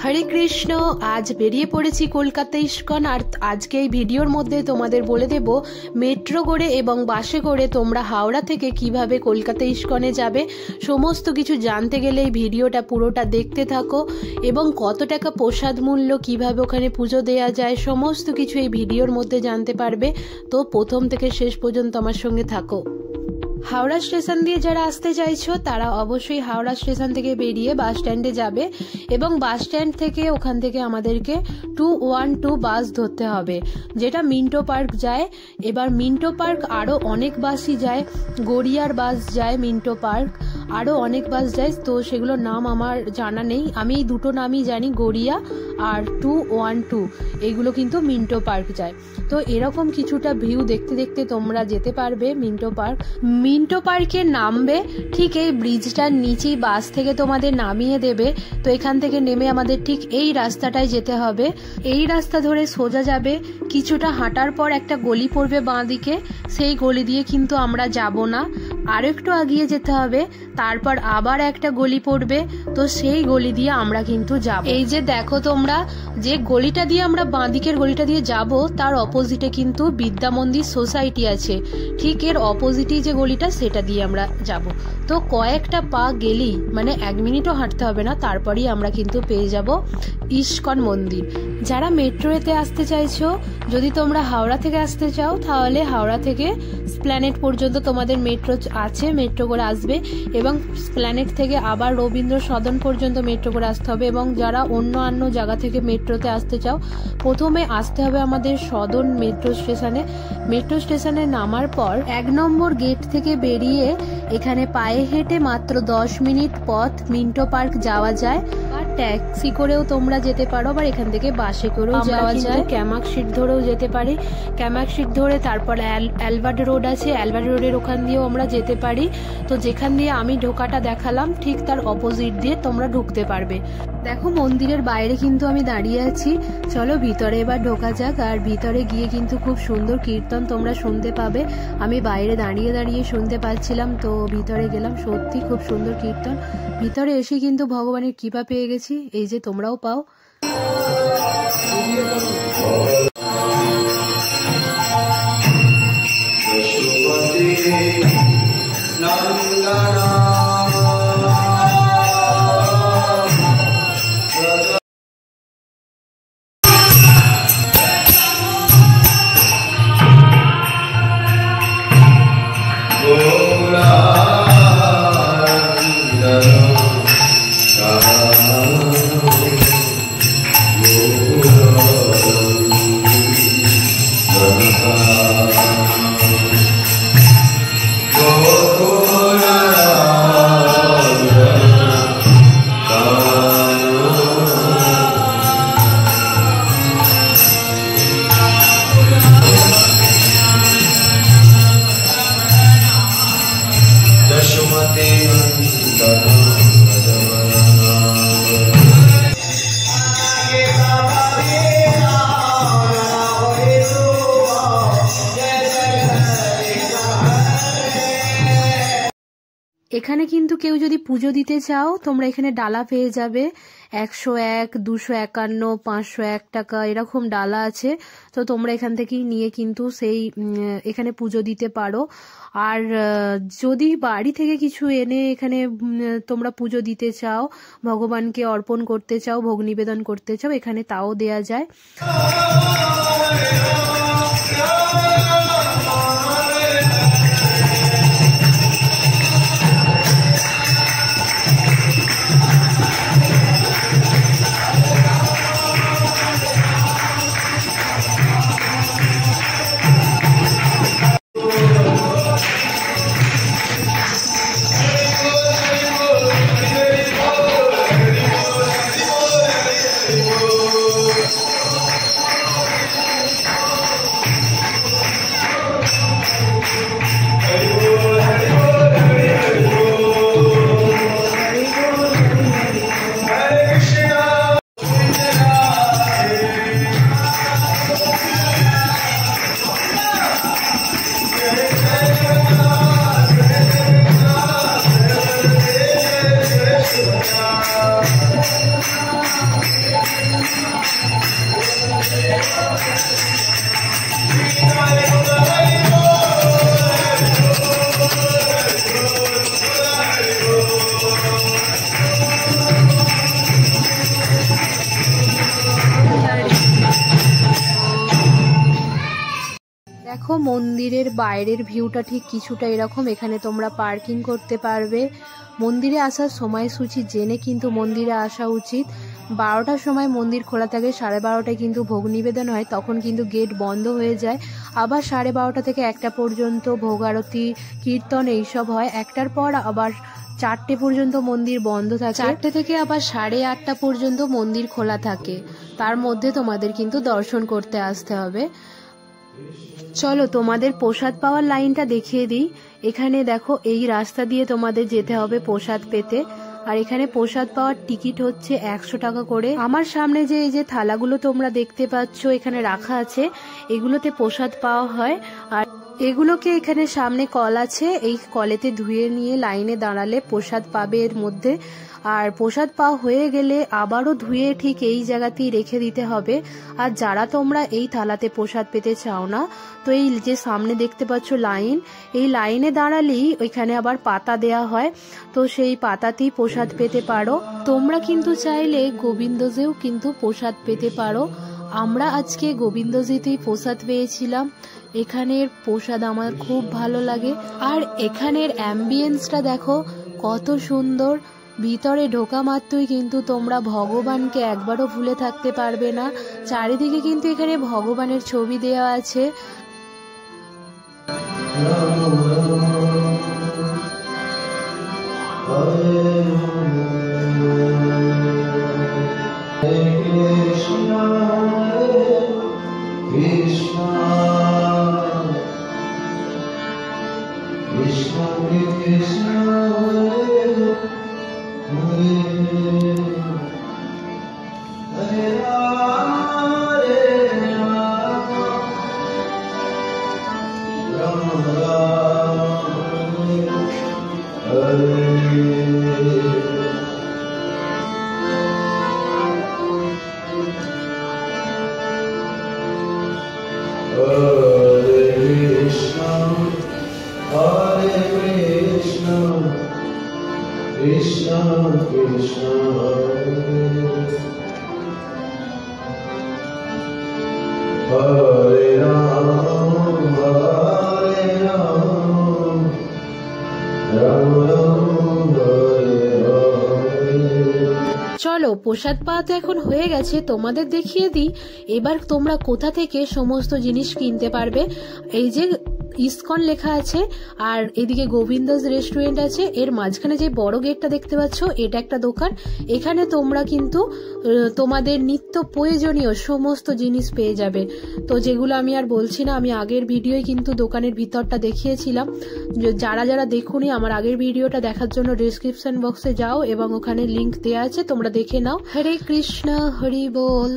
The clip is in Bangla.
হরে কৃষ্ণ। আজ বেরিয়ে পড়েছি কলকাতা ইস্কন। আর আজকে এই ভিডিওর মধ্যে তোমাদের বলে দেব মেট্রো করে এবং বাসে করে তোমরা হাওড়া থেকে কিভাবে কলকাতা ইস্কনে যাবে। সমস্ত কিছু জানতে গেলে এই ভিডিওটা পুরোটা দেখতে থাকো এবং কত টাকা প্রসাদ মূল্য, কিভাবে ওখানে পুজো দেওয়া যায়, সমস্ত কিছু এই ভিডিওর মধ্যে জানতে পারবে। তো প্রথম থেকে শেষ পর্যন্ত আমার সঙ্গে থাকো। হাওড়া স্টেশন দিয়ে যারা আসতে চাইছো তারা অবশ্যই হাওড়া স্টেশন থেকে বেরিয়ে বাস স্ট্যান্ডে যাবে এবং বাস স্ট্যান্ড থেকে ওখান থেকে আমাদেরকে 212 বাস ধরতে হবে, যেটা মিন্টো পার্ক যায়। এবার মিন্টো পার্ক আরও অনেক বাসই যায়, গড়িয়ার বাস যায়, মিন্টো পার্ক আরও অনেক বাস যায়। তো সেগুলোর নাম আমার জানা নেই, আমি এই দুটো নামই জানি, গড়িয়া আর 212, এগুলো কিন্তু মিন্টো পার্ক যায়। তো এরকম কিছুটা ভিউ দেখতে দেখতে তোমরা যেতে পারবে মিন্টো পার্ক। মিন্টো পার্কে নামবে ঠিক এই ব্রিজটার নিচেই বাস থেকে তোমাদের নামিয়ে দেবে। তো এখান থেকে নেমে আমাদের ঠিক এই রাস্তাটায় যেতে হবে। এই রাস্তা ধরে সোজা যাবে, কিছুটা হাঁটার পর একটা গলি পড়বে বাঁ দিকে, সেই গলি দিয়ে কিন্তু আমরা যাব না, আরো একটু আগিয়ে যেতে হবে, তারপর আবার একটা গলি পড়বে, তো সেই গলি দিয়ে আমরা কিন্তু যাব। এই যে দেখো তোমরা, যে গলিটা দিয়ে আমরা বাঁ দিকের গলিটা দিয়ে যাব তার অপোজিটে কিন্তু বিদ্যা মন্দির সোসাইটি আছে, ঠিক এর অপোজিটে যে গলিটা সেটা দিয়ে আমরা যাব। তো কয়েকটা পা গেলেই, মানে 1 মিনিটও হাঁটতে হবে না, তারপরেই আমরা কিন্তু পেয়ে যাব ইস্কন মন্দির। যারা মেট্রোতে আসতে চাইছো, যদি তোমরা হাওড়া থেকে আসতে চাও তাহলে হাওড়া থেকে স্প্ল্যানেট পর্যন্ত তোমাদের মেট্রো আছে, মেট্রো করে আসবে এবং স্প্ল্যানেট থেকে আবার রবীন্দ্র সদন পর্যন্ত মেট্রো করে আসতে হবে। এবং যারা অন্য জায়গা থেকে মেট্রোতে আসতে চাও, প্রথমে আসতে হবে আমাদের সদন মেট্রো স্টেশনে। মেট্রো স্টেশনে নামার পর 1 নম্বর গেট থেকে বেরিয়ে এখানে পায়ে হেঁটে মাত্র 10 মিনিট পথ মিন্টো পার্ক যাওয়া যায়। আর ট্যাক্সি করেও তোমরা যেতে পারো, আবার এখান থেকে বাসে করেও যাওয়া যায়, ক্যামাক সিট ধরেও যেতে পারি। ক্যামাক সিট ধরে তারপর অ্যালবার্ট রোড আছে, অ্যালবার্ট রোডের ওখান দিয়েও আমরা যেতে পারি। তো যেখান দিয়ে আমি ঢোকাটা দেখালাম ঠিক তার অপোজিট দিয়ে তোমরা ঢুকতে পারবে। দেখো মন্দিরের বাইরে কিন্তু আমি দাঁড়িয়ে আছি, চলো ভিতরে এবার ঢোকা যাক। আর ভিতরে গিয়ে কিন্তু খুব সুন্দর কীর্তন তোমরা শুনতে পাবে। আমি বাইরে দাঁড়িয়ে দাঁড়িয়ে শুনতে পাচ্ছিলাম, তো ভিতরে গেলাম, সত্যি খুব সুন্দর কীর্তন। ভিতরে এসে কিন্তু ভগবানের কৃপা পেয়ে গেছি, এই যে তোমরাও পাও। এখানে কিন্তু কেউ যদি পুজো দিতে চাও তোমরা এখানে ডালা পেয়ে যাবে, 101, 251, 501 টাকা এরকম ডালা আছে। তো তোমরা এখান থেকেই নিয়ে কিন্তু সেই এখানে পুজো দিতে পারো। আর যদি বাড়ি থেকে কিছু এনে এখানে তোমরা পুজো দিতে চাও, ভগবানকে অর্পণ করতে চাও, ভোগ নিবেদন করতে চাও, এখানে তাও দেয়া যায়। দেখো মন্দিরের বাইরের ভিউটা ঠিক কিছুটা এরকম। এখানে তোমরা পার্কিং করতে পারবে। মন্দিরে আসার সময়সূচি জেনে কিন্তু মন্দিরে আসা উচিত। 12টার সময় মন্দির খোলা থাকে, 12:30টায় কিন্তু ভোগ নিবেদন হয়, তখন কিন্তু গেট বন্ধ হয়ে যায়। আবার 12:30 থেকে 1টা পর্যন্ত ভোগ আরতি, কীর্তন এইসব হয়। 1টার পর আবার 4টে পর্যন্ত মন্দির বন্ধ থাকে। 4টে থেকে আবার 8:30টা পর্যন্ত মন্দির খোলা থাকে। তার মধ্যে তোমাদের কিন্তু দর্শন করতে আসতে হবে। চলো তোমাদের প্রসাদ পাওয়ার লাইনটা দেখিয়ে দিই। এখানে দেখো এই রাস্তা দিয়ে তোমাদের যেতে হবে প্রসাদ পেতে। আর এখানে প্রসাদ পাওয়ার টিকিট হচ্ছে 100 টাকা করে। আমার সামনে যে এই যে থালাগুলো তোমরা দেখতে পাচ্ছ এখানে রাখা আছে, এগুলোতে প্রসাদ পাওয়া হয়। আর এগুলোকে এখানে সামনে কল আছে, এই কলেতে ধুয়ে নিয়ে লাইনে দাঁড়ালে প্রসাদ পাবে এর মধ্যে। আর প্রসাদ পাওয়া হয়ে গেলে আবারও ধুয়ে ঠিক এই জায়গাতেই রেখে দিতে হবে। আর যারা তোমরা এই থালাতে প্রসাদ পেতে চাও না, তো এই যে সামনে দেখতে পাচ্ছ লাইন, এই লাইনে দাঁড়ালেই ওইখানে আবার পাতা দেয়া হয়, তো সেই পাতাতেই প্রসাদ পেতে পারো। তোমরা কিন্তু চাইলে গোবিন্দজেও কিন্তু প্রসাদ পেতে পারো। আমরা আজকে গোবিন্দজিতেই প্রসাদ পেয়েছিলাম। এখানের প্রসাদ আমার খুব ভালো লাগে। আর এখানের অ্যাম্বিয়েন্সটা দেখো কত সুন্দর। ভিতরে ঢোকা মাত্রই কিন্তু তোমরা ভগবানকে একবারও ভুলে থাকতে পারবে না। চারিদিকে কিন্তু এখানে ভগবানের ছবি দেওয়া আছে। Krishna Krishna Hare Ram Hare Ram Ram Ram Hare Hare। চলো প্রসাদ পাওয়া তো এখন হয়ে গেছে, তোমাদের দেখিয়ে দিই এবার তোমরা কোথা থেকে সমস্ত জিনিস কিনতে পারবে। এই যে ইসকন লেখা আছে আর এদিকে গোবিন্দজ রেস্টুরেন্ট আছে, এর মাঝখানে যে বড় গেটটা দেখতে পাচ্ছ এটা একটা দোকান। এখানে তোমরা কিন্তু তোমাদের নিত্য প্রয়োজনীয় সমস্ত জিনিস পেয়ে যাবে। তো যেগুলো আমি আর বলছি না, আমি আগের ভিডিওয় কিন্তু দোকানের ভিতরটা দেখিয়েছিলাম। যারা যারা দেখোনি আমার আগের ভিডিওটা দেখার জন্য ডেসক্রিপশন বক্সে যাও এবং ওখানে লিংক দেওয়া আছে, তোমরা দেখে নাও। হরে কৃষ্ণ, হরি বল।